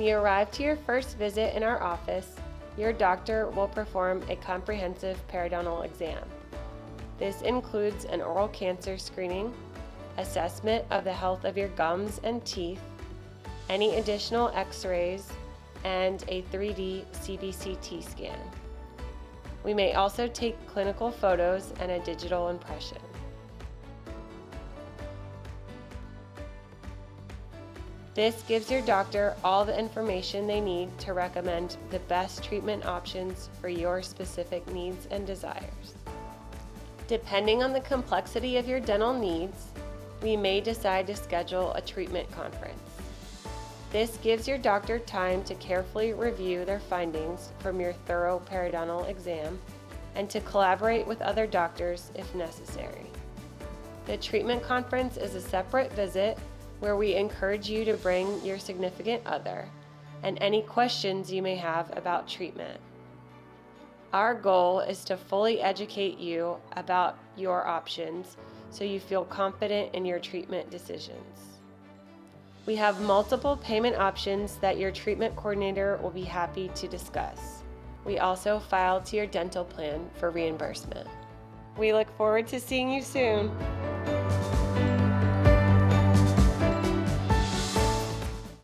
you arrive to your first visit in our office, your doctor will perform a comprehensive periodontal exam. This includes an oral cancer screening, assessment of the health of your gums and teeth, any additional x-rays, and a 3D CBCT scan. We may also take clinical photos and a digital impression. This gives your doctor all the information they need to recommend the best treatment options for your specific needs and desires. Depending on the complexity of your dental needs, we may decide to schedule a treatment conference. This gives your doctor time to carefully review their findings from your thorough periodontal exam and to collaborate with other doctors if necessary. The treatment conference is a separate visit where we encourage you to bring your significant other and any questions you may have about treatment. Our goal is to fully educate you about your options so you feel confident in your treatment decisions. We have multiple payment options that your treatment coordinator will be happy to discuss. We also file to your dental plan for reimbursement. We look forward to seeing you soon.